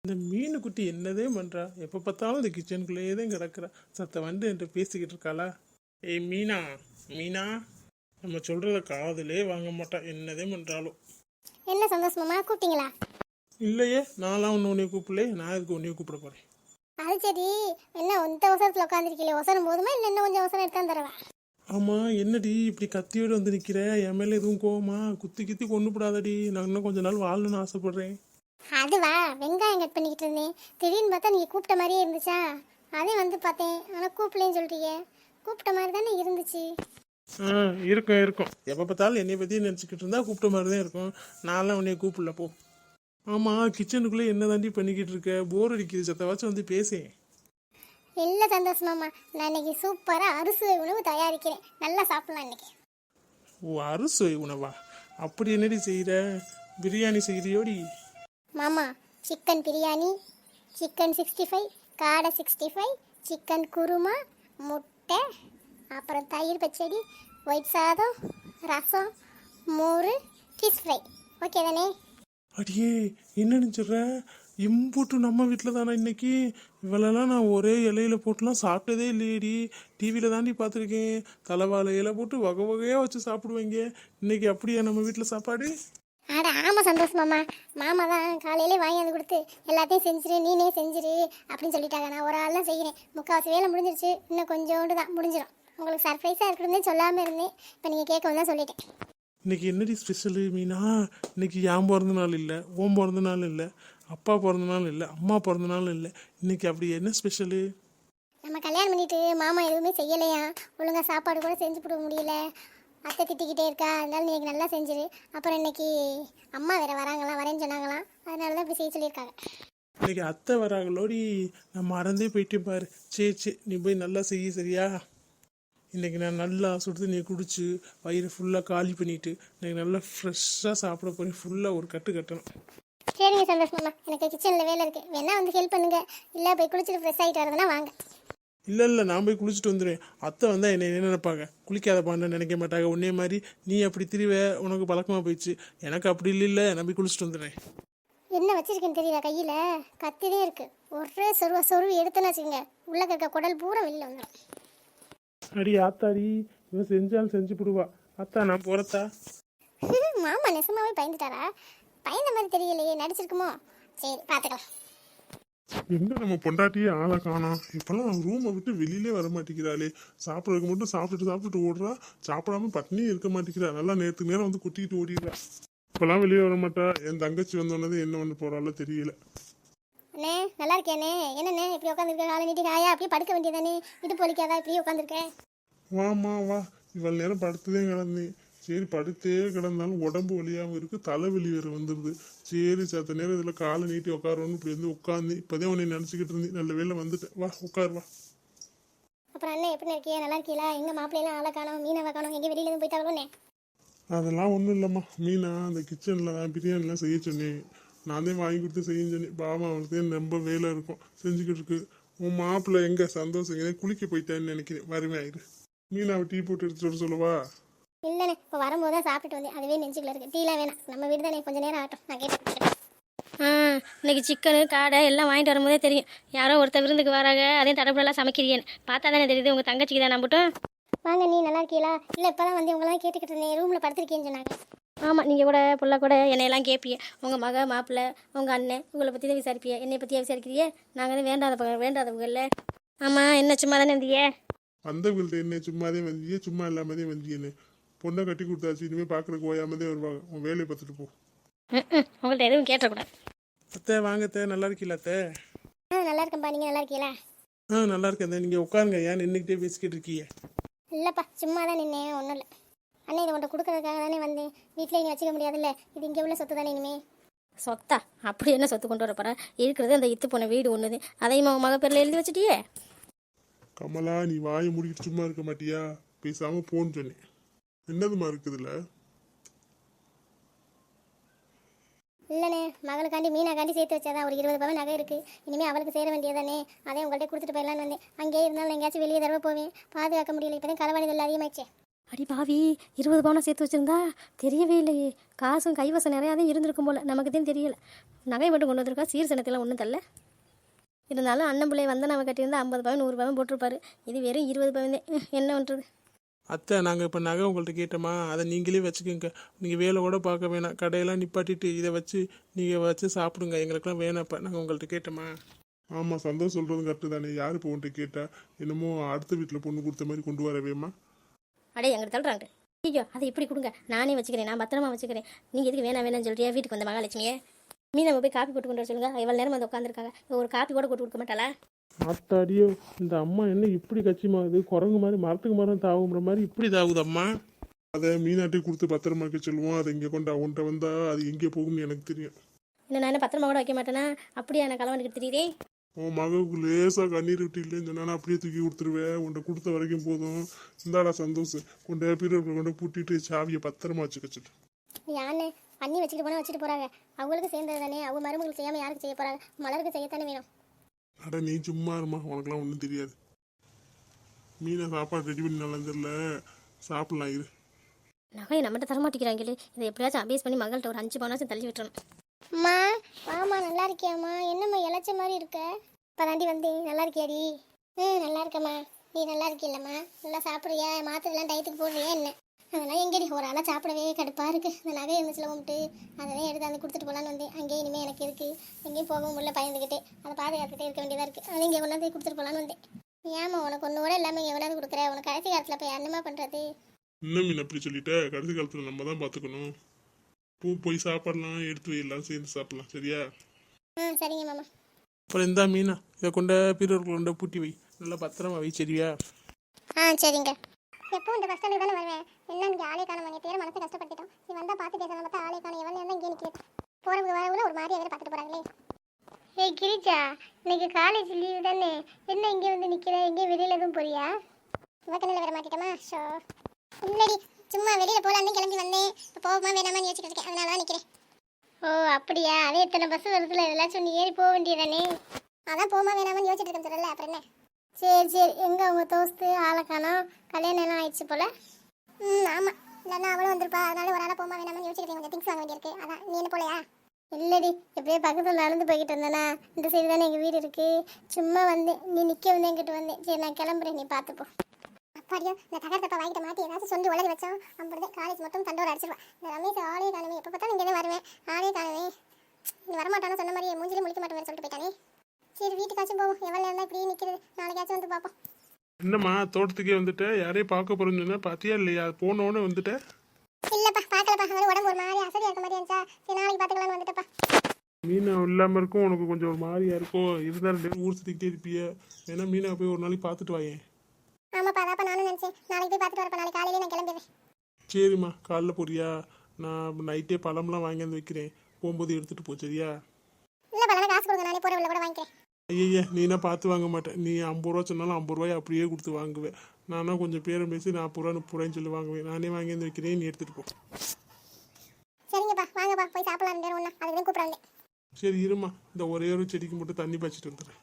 இந்த மீன் குட்டி என்னதே பண்ணுறா? எப்போ பார்த்தாலும் இந்த கிச்சனுக்குள்ளேயே தான் கிடக்குறா. சத்த வந்து என்கிட்ட பேசிக்கிட்டு இருக்காளா? ஏய் மீனா, மீனா, நம்ம சொல்கிறத காதுலே வாங்க மாட்டா. என்னதே பண்ணுறாலும். என்ன சந்தோஷமாம்மா கூப்பிட்டீங்களா? இல்லையே, நான்லாம் ஒன்று உன்னைய கூப்பிடலே. நான் இதுக்கு உன்னைய கூப்பிட போகிறேன். அது சரி. என்ன இந்த அவசரத்தில் உட்காந்துருக்கீங்களே, அவசரம் போதுமா இல்லை இன்னும் கொஞ்சம் அவசரம் எடுத்தாந்து தரவா? ஆமாம், என்னடி இப்படி கத்தியோடு வந்து நிற்கிற? என் மேலே எதுவும் கோவமா? குத்தி கித்தி கொண்டு போடாதடி. நான் இன்னும் கொஞ்ச நாள் வாழணும்னு ஆசைப்பட்றேன். அதுவா, வெங்காயம் கட் பண்ணிக்கிட்டு இருந்தேன். திடீர்னு பார்த்தா நீங்கள் கூப்பிட்ட மாதிரியே இருந்துச்சா, அதே வந்து பார்த்தேன். ஆனால் கூப்பிடலேன்னு சொல்கிறீங்க. கூப்பிட்ட மாதிரி தானே இருந்துச்சு. இருக்கும் இருக்கும். எப்போ பார்த்தாலும் என்னை பற்றி நினச்சிக்கிட்டு இருந்தா கூப்பிட்ட மாதிரி தான் இருக்கும். நான்லாம் உன்னைய கூப்பிடல போ. ஆமாம், கிச்சனுக்குள்ளே என்ன தாண்டி பண்ணிக்கிட்டு இருக்க? போர் அடிக்குது. சத்தவாச்சும் வந்து பேசேன். இல்லை சந்தோஷமாம்மா, நான் இன்னைக்கு சூப்பராக அறுசுவை உணவு தயாரிக்கிறேன். நல்லா சாப்பிடலாம் இன்னைக்கு. ஓ, அறுசுவை உணவா? அப்படி என்னடி செய்கிற? பிரியாணி செய்கிறியோடி? மாமா, சிக்கன் பிரியாணி, சிக்கன் 65, காடை 65, சிக்கன் குருமா, முட்டை, அப்புறம் தயிர் பச்சடி, ஒயிட் சாதம், ரசம், மோர், ஃபிஷ் ஃப்ரை. ஓகே தானே? அடியே, என்னன்னு சொல்ற? இம்புட்டு நம்ம வீட்டில் தானே இன்னைக்கு? இவளெல்லாம் நான் ஒரே இலையில போட்டுலாம் சாப்பிட்டதே இல்லையேடி. டிவியில் தாண்டி பார்த்துருக்கேன். தலைவாழை இலை போட்டு வகை வகையாக வச்சு சாப்பிடுவாங்க. இன்னைக்கு அப்படியா நம்ம வீட்டில் சாப்பாடு? அட ஆமாம் சந்தோஷமாம்மா, மாமா தான் காலையிலே வாங்கியாந்து கொடுத்து எல்லாத்தையும் செஞ்சிரு, நீனே செஞ்சிரு அப்படின்னு சொல்லிட்டாங்க. நான் ஒரு ஆள் தான் செய்கிறேன். முக்கால்வாசி வேலை முடிஞ்சிருச்சு. இன்னும் கொஞ்சோண்டு தான் முடிஞ்சிடும். உங்களுக்கு சர்ப்ரைஸாக இருக்கிறதே சொல்லாமல் இருந்தேன். இப்போ நீங்கள் கேட்கவும் தான் சொல்லிட்டேன். இன்னைக்கு என்னடி ஸ்பெஷலு மீனா? இன்னைக்கு என் பிறந்த நாள் இல்லை, ஓம் பிறந்த நாள் இல்லை, அப்பா பிறந்த நாள் இல்லை, அம்மா பிறந்த நாள் இல்லை. இன்னைக்கு அப்படி என்ன ஸ்பெஷலு? நம்ம கல்யாணம் பண்ணிட்டு மாமா எதுவுமே செய்யலையா, ஒழுங்காக சாப்பாடு கூட செஞ்சு போட முடியல. அத்தை திட்டிக்கிட்டே இருக்கா. அதனால நீ நல்லா செஞ்சிரு. அப்புறம் இன்னைக்கு அம்மா வேற வராங்களாம், வரேன்னு சொன்னாங்களாம். அதனால தான் இப்படி செய்ய சொல்லியிருக்காங்க. இன்னைக்கு அத்தை வராங்களோடி. நான் மறந்தே போயிட்டேன் பாரு. சரி, நீ போய் நல்லா செய்ய, சரியா? இன்னைக்கு நான் நல்லா சுடு தண்ணியை குடிச்சு வயிறு ஃபுல்லாக காலி பண்ணிட்டு இன்னைக்கு நல்லா ஃப்ரெஷ்ஷாக சாப்பிட போய் ஃபுல்லாக ஒரு கட்டு கட்டணும். சரிங்க சந்தோஷமாம்மா, எனக்கு கிச்சனில் வேலை இருக்குது. வேணா வந்து ஹெல்ப் பண்ணுங்க. இல்லை போய் குளிச்சுட்டு ஃப்ரெஷ் ஆகிட்டு வரதுன்னா வாங்க. இல்லை, நான் போய் குளிச்சுட்டு வந்துடுவேன். அத்தை வந்தால் என்னை என்ன நினைப்பாங்க? குளிக்காத பான்னு நினைக்க மாட்டாங்க. உன்னே மாதிரி நீ அப்படி திரிவ, உனக்கு பழக்கமாக போயிடுச்சு. எனக்கு அப்படி இல்லை, நான் போய் குளிச்சுட்டு வந்துடுறேன். என்ன வச்சிருக்கேன்னு தெரியல, கையில் கத்திலே இருக்குது. ஒரே சொருவி எடுத்துன்னு வச்சுக்கோங்க, உள்ளே இருக்க குடல் பூரா வெளியில் வந்துடும். அடி ஆத்தாடி, இவன் செஞ்சாலும் செஞ்சு விடுவா. அத்தா, நான் போகிறத்தா? மாமா நெசமாவே பயந்துட்டாரா? பயந்த மாதிரி தெரியலையே, நடிச்சிருக்குமோ? சரி, பார்த்துக்கலாம். எங்க நம்ம பொண்டாட்டியே ஆளை காணோம். இப்பெல்லாம் ரூமை விட்டு வெளியிலே வர மாட்டேங்கிறாளே. சாப்பிட்றதுக்கு மட்டும் சாப்பிட்டுட்டு ஓடுறா. சாப்பிடாம பட்னியும் இருக்க மாட்டேங்கிறா. நல்லா நேரத்துக்கு நேரம் வந்து குட்டிக்கிட்டு ஓடிடுறா. இப்பெல்லாம் வெளியே வர மாட்டா. என் தங்கச்சி வந்தோன்னது என்ன ஒன்று போறாளோ தெரியல. அண்ணே, நல்லா இருக்கேனே? என்னண்ணே இப்படி உட்காந்துருக்க? காலை நீட்டி காயா அப்படியே படுக்க வேண்டியதானே? இடுப்பு வலிக்காதா இப்படியே உட்காந்துருக்கேன்? வாமா வா. இவ்வளவு நேரம் படுத்துதே கிடந்தேன். சரி, படுத்தே கிடந்தாலும் உடம்பு வலியாகவும் இருக்கு, தலைவலி வேறு வந்துடுது. சரி, சத்த நேரம் இதில் காலை நீட்டி உட்காரணும். இப்படி வந்து உட்காந்து இப்போதே உன்னை நினச்சிக்கிட்டு இருந்தேன். நல்ல வேலை வந்துட்டேன். வா உட்கார் வா. அப்புறம் அண்ணே எப்படி இருக்கியா? நல்லா இருக்கீங்களா? எங்க மாப்பிள்ளையெல்லாம் ஆளை காணோம், மீனவை காணோம். எங்கே வெளியில இருந்து போயிட்டாங்களோண்ணே? அதெல்லாம் ஒன்றும் இல்லைம்மா. மீனா அந்த கிச்சனில் தான் பிரியாணிலாம் செய்ய சொன்னேன். நான் தான் வாங்கி கொடுத்து செய்ய சொன்னேன். பாவம், அவனுக்கு தான் ரொம்ப வேலை இருக்கும், செஞ்சுக்கிட்டு இருக்கு. உன் மாப்பிள்ளை எங்கே? சந்தோஷம் எங்கே? குளிக்க போயிட்டான்னு நினைக்கிறேன். வருவேன் ஆயிரு. மீனாவை டீ போட்டு எடுத்து சொல்ல சொல்லவா? இல்லைண்ணே, இப்போ வரும்போது தான் சாப்பிட்டுட்டு வந்தேன். அதுவே நெஞ்சுக்குள்ள இருக்குது. டீலாம் வேணாம், நம்ம வீடு தானே, கொஞ்சம் நேரம் ஆகட்டும், நான் கேட்டு. இன்னைக்கு சிக்கனு காடை எல்லாம் வாங்கிட்டு வரும்போதே தெரியும் யாரோ ஒருத்தர் விருந்துக்கு வராங்க. அதையும் தடப்படலாம் சமைக்கிறீன்னு பார்த்தா தானே தெரியுது உங்கள் தங்கச்சிக்கு தான் நம்பட்டும். வாங்க, நீ நல்லா இருக்கீங்களா? இல்லை இப்போ தான் வந்து உங்களாம் கேட்டுக்கிட்டு இருந்தேன். ரூமில் படுத்துருக்கேன்னு சொன்னாங்க. ஆமாம், நீங்கள் கூட புள்ள கூட என்னையெல்லாம் கேட்பீங்க. உங்கள் மக மாப்பிள்ளை உங்கள் அண்ணன் உங்களை பற்றி தான் விசாரிப்பீங்க. என்னை பற்றியா விசாரிக்கிறியே? நாங்கள் தான் வேண்டாதவங்கல்ல. ஆமாம், என்ன சும்மா தானே இருந்தீங்க? வந்தவங்கள்ட்ட என்ன சும்மாதே வந்தியே, சும்மா இல்லாமதே வந்தியன்னு. பொண்ணை கட்டி கொடுத்தாச்சு. இனிமேல் பார்க்குறக்கு ஓயாமதே வருவாங்க. உன் வேலையை பார்த்துட்டு போ. உங்கள்கிட்ட எதுவும் கேட்டக்கூடாது. அத்தை வாங்க அத்தை. நல்லா இருக்கீங்களா அத்தை? நல்லா இருக்கேன்ப்பா, நீங்கள் நல்லா இருக்கீங்களா? நல்லா இருக்கேன். நீங்கள் உட்காருங்க. ஏன் நின்றுக்கிட்டே பேசிக்கிட்டு இருக்கீங்க? இல்லைப்பா, சும்மா தான் நின்னேன், ஒன்றும் இல்லை. அண்ணே, இதை உன்ட்ட கொடுக்கறதுக்காக தானே வந்தேன். வீட்டில் இனி வச்சுக்க முடியாதுல்ல, இது இங்கே உள்ள சொத்து தானே இனிமே. சொத்தா? அப்படி என்ன சொத்து கொண்டு வர போகிறா? இருக்கிறது அந்த இத்து போன வீடு ஒன்றுது. அதையும் உன் மக பேரில் எழுதி வச்சுட்டியே. கமலா, நீ வாயை முடிக்கிட்டு சும்மா இருக்க மாட்டியா? பேசாமல் போன்னு சொன்னேன். என்னதுமா இருக்குதுல்ல? இல்லைண்ணே, மகளுக்காண்டி மீனாக்காண்டி சேர்த்து வச்சாதான் ஒரு 20 பவன் நகை இருக்குது. இனிமேல் அவளுக்கு சேர வேண்டியதானே. அதே உங்கள்கிட்ட கொடுத்துட்டு போயிடலான்னு வந்தேன். அங்கேயே இருந்தாலும் எங்கேயாச்சும் வெளியே தடவை போவேன். பாதுகாக்க முடியல. இப்போ தான் களவாணிகள் அதிகமாகிடுச்சே. அடி பாவி 20 பவுனா சேர்த்து வச்சுருந்தா தெரியவே இல்லையே. காசும் கைவசம் நிறையா தான் இருந்திருக்கும் போல், நமக்கு தான் தெரியல. நகை மட்டும் கொண்டு வந்திருக்கா, சீர் சனத்தெல்லாம் ஒன்றும் தரல. இருந்தாலும் அண்ணன் பிள்ளைய வந்தால் நம்ம கட்டியிருந்தா 50 பவுன் 100 பவுன் போட்டிருப்பாரு. இது வெறும் 20 பவுன் தான். என்ன பண்ணுறது? அத்தை, நாங்கள் இப்போ நகை உங்கள்கிட்ட கேட்டோமா, அதை நீங்களே வச்சுக்கோங்க. நீங்கள் வேலை கூட பார்க்க வேணாம், கடையெல்லாம் நிப்பாட்டிட்டு இதை வச்சு நீங்கள் வச்சு சாப்பிடுங்க. எங்களுக்கெல்லாம் வேணாப்பா, நாங்கள் உங்கள்கிட்ட கேட்டோமா. ஆமாம், சந்தோஷம் சொல்கிறதும் கரெக்டு தானே. யார் இப்போ உன்ட்ட கேட்டா? என்னமோ அடுத்த வீட்டில் பொண்ணு கொடுத்த மாதிரி கொண்டு வரவேம்மா. அடே எங்கிட்ட தள்ளுறாங்க. ஐயோ அதை இப்படி கொடுங்க, நானே வச்சுக்கிறேன், நான் பத்திரமா வச்சுக்கிறேன். நீங்கள் எதுக்கு வேணாம்னு சொல்றியா? வீட்டுக்கு வந்த மகாலட்சுமியே மீன் நம்ம போய் காப்பி போட்டு கொண்டு வர சொல்லுங்க. எவ்வளோ நேரம் வந்து உட்காந்துருக்காங்க, ஒரு காப்பி கூட போட்டு கொடுக்க மாட்டாளா? ஆத்தாடியோ, இந்த அம்மா என்ன இப்படி கட்சிமாகுது? குரங்கு மாதிரி மரத்துக்கு மரம் தாவுற மாதிரி இப்படி தாவுது அம்மா. அதை மீனாட்டி கொடுத்து பத்திரமாக்க சொல்லுவோம். அதை இங்கே கொண்டு அவன்கிட்ட வந்தா அது எங்கே போகும்னு எனக்கு தெரியும். இல்லை நான் என்ன பத்திரமா கூட வைக்க மாட்டேனா? அப்படியா நான் கலவனுக்கு தெரியுதே. உன் மகளுக்கு லேசாக கண்ணீர் விட்டு இல்லைன்னு சொன்னா நான் அப்படியே தூக்கி கொடுத்துருவேன். உன்னை கொடுத்த வரைக்கும் போதும். இந்தாடா சந்தோஷம், கொண்டு பீரோக்குள்ள கொண்டு பூட்டிட்டு சாவியை பத்திரமா வச்சுக்க சொல்லு. யானை பண்ணி வச்சுட்டு போனால் வச்சுட்டு போகிறாங்க. அவங்களுக்கு சேர்ந்தது தானே. அவங்க மருமகளுக்கு செய்யாமல் யாருக்கு செய்ய போகிறாங்க? மலருக்கு செய்யத்தானே வேணும். அட நீ சும்மா இருமா, உனக்குலாம் ஒன்றும் தெரியாது. மீனை சாப்பாடு ரெடி பண்ணி நல்லா தெரியல, சாப்பிடலாம் இரு. நகையை நம்மகிட்ட தரமாட்டிக்கிறாங்களே, இதை எப்படியாச்சும் அபேஸ் பண்ணி மகள்கிட்ட ஒரு 5 பவுனாச்சும் தள்ளி விட்டுறணும். அம்மா ஆமாம், நல்லா இருக்கியாம்மா? என்னம்மா இழைச்ச மாதிரி இருக்க? இப்போ தாண்டி வந்தேன். நல்லா இருக்கியாடி? நல்லா இருக்கம்மா. நீ நல்லா இருக்கில்லம்மா? நல்லா சாப்பிட்றியா? மாத்திரைலாம் டயத்துக்கு போடுறியா என்ன? அதெல்லாம் எங்கேடி ஒரு ஆளாக சாப்பிடவே கடுப்பாக இருக்குது. அந்த நகை இருந்துச்சுல உம்ட்டு, அதெல்லாம் எடுத்து அந்த கொடுத்துட்டு போகலான்னு வந்தேன். அங்கேயே இனிமேல் எனக்கு இருக்குது, எங்கேயும் போகவும் முடியல, பயந்துக்கிட்டு அதை பாதுகாத்துட்டே இருக்க வேண்டியதாக இருக்குது. அதை இங்கே கொண்டாந்து கொடுத்துட்டு போகலான்னு வந்தேன். ஏம்மா உனக்கு ஒன்று கூட இல்லாமல் இங்கே எவ்வளோ கொடுக்குற? உனக்கு கடைசி காலத்தில் போய் என்னம்மா பண்ணுறது? இன்னும் மீன் அப்படி சொல்லிட்ட. கடைசி காலத்தில் நம்ம தான் பார்த்துக்கணும். போய் சாப்பிடலாம், எடுத்து வை, எல்லாம் சேர்ந்து சாப்பிடலாம். சரியா? சரிங்க மாமா. அப்புறம் இந்த மீனா இதை கொண்ட பீரோக்குள்ள கொண்ட பூட்டி வை, நல்லா பத்திரமா வை. சரியா? சரிங்க. எப்போ இந்த பஸ் ஸ்டாண்டுக்கு தானே வருவேன். என்ன இங்கே ஆளே காணும். நீ பேர் மனசை கஷ்டப்படுத்திட்டோம். நீ வந்தால் பார்த்து பேசணும். பார்த்தா ஆளே காணும். எவ்வளோ நேரம் இங்கே நிற்கிறது? போகிறவங்க வரவங்கள ஒரு மாதிரி எதிர பார்த்துட்டு போகிறாங்களே. ஏய் கிரிஜா, இன்னைக்கு காலேஜ் லீவு தானே, என்ன இங்கே வந்து நிற்கிற? எங்கேயும் வெளியில் எதுவும் போறியா? இவக்கண்ணில் வர மாட்டேட்டமா? ஷோ இல்லடி, சும்மா வெளியில் போகலான்னு கிளம்பி வந்தேன். இப்போ போகமா வேணாமான்னு யோசிச்சுட்டு இருக்கேன். அதனால தான் நிற்கிறேன். ஓ அப்படியா? அதே இத்தனை பஸ் வருதுல, இதெல்லாம் சொன்னி ஏறி போக வேண்டியதானே. அதான் போகமா வேணாமான்னு யோசிச்சுட்டு இருக்கேன். தெரியல அப்புறம் என்ன. சரி எங்கே உங்க தோஸ்து ஆளை காணோம்? கல்யாணம் எல்லாம் ஆயிடுச்சு போல. ஆமாம், இல்லைன்னா அவளும் வந்திருப்பா. அதனால ஒரு ஆளாக போகமா வேணாமான்னு யோசிச்சுட்டு கொஞ்சம் திங்ஸ் வாங்க வேண்டியிருக்கு. அதான் நீ என்ன போலையா? இல்லடி, எப்படியே பக்கத்தில் நடந்து போய்கிட்டு இருந்தேனா. இந்த சைடு தானே எங்கள் வீடு இருக்குது. சும்மா வந்தேன், நீ நிற்க வந்தேன், என்கிட்ட வந்தேன். சரி நான் கிளம்புறேன், நீ பார்த்துப்போ. அப்படியோ இந்த தகரத்தப்பா வாங்கிட்ட மாற்றி ஏதாச்சும் சொல்லி உலக வச்சோம். அப்படிதான் காலேஜ் மட்டும் தண்டோட அடிச்சிருவா. இந்த ரமேஷ் ஆளே காணுமே, எப்போ பார்த்தாலும் இங்கே தான் வருவேன், ஆளே காணுமே. நீ வரமாட்டானு சொன்ன மாதிரியே மூஞ்சிலே முழிக்க மாட்டேன் சொல்லிட்டு போயிட்டானே. சரி வீட்டுக்காச்சும் போவோம். எவ்வளோ நேரம் தான் இப்படியே நிற்கிறது? நாளைக்காச்சும் வந்து பார்ப்போம். என்னம்மா தோட்டத்துக்கே வந்துட்ட? யாரையும் பார்க்க போறேன்னு சொன்னா பார்த்தியா இல்லையா? போனோன்னு வந்துட்ட. இல்லைப்பா பார்க்கலப்பா. அதோட உடம்பு ஒரு மாதிரி அசதியாக இருக்க மாதிரி இருந்துச்சா, சரி நாளைக்கு பார்த்துக்கலான்னு வந்துட்டப்பா. மீனா இல்லாமல் இருக்கும், உனக்கு கொஞ்சம் ஒரு மாதிரியா இருக்கும். இருந்தாலும் 2 ஊர் சுற்றிக்கிட்டே இருப்பிய. வேணா மீனா போய் ஒரு நாளைக்கு பார்த்துட்டு வாயேன். ஆமாப்பா, அதாப்பா நானும் நினச்சேன். நாளைக்கு போய் பார்த்துட்டு வரப்பா. நாளைக்கு காலையிலே நான் கிளம்பிடுறேன். சரிம்மா, காலைல போறியா? நான் நைட்டே பழம்லாம் வாங்கி வந்து வைக்கிறேன், போகும்போது எடுத்துகிட்டு போ. சரியா? இல்லைப்பா, நான் காசு கொடுங்க, நானே போகிற கூட வாங்கிக்கிறேன். ஐயா, நீனா பார்த்து வாங்க மாட்டேன். நீ 50 ரூபா சொன்னாலும் 50 ரூபாய் அப்படியே கொடுத்து வாங்குவேன். நானா கொஞ்சம் பேரம் பேசி 40 ரூபா 30 ரூபாய்ன்னு சொல்லி வாங்குவேன். நானே வாங்கி வந்து வைக்கிறேன், நீ எடுத்துகிட்டு போ. சரிங்கப்பா, வாங்கப்பா போய் சாப்பிடலாம். ஒன்றா அதுக்கு தான் கூப்பிட்றாங்க. சரி இருமா, இந்த ஒரே ஒரு செடிக்கு மட்டும் தண்ணி பாய்ச்சிட்டு வந்துடுறேன்.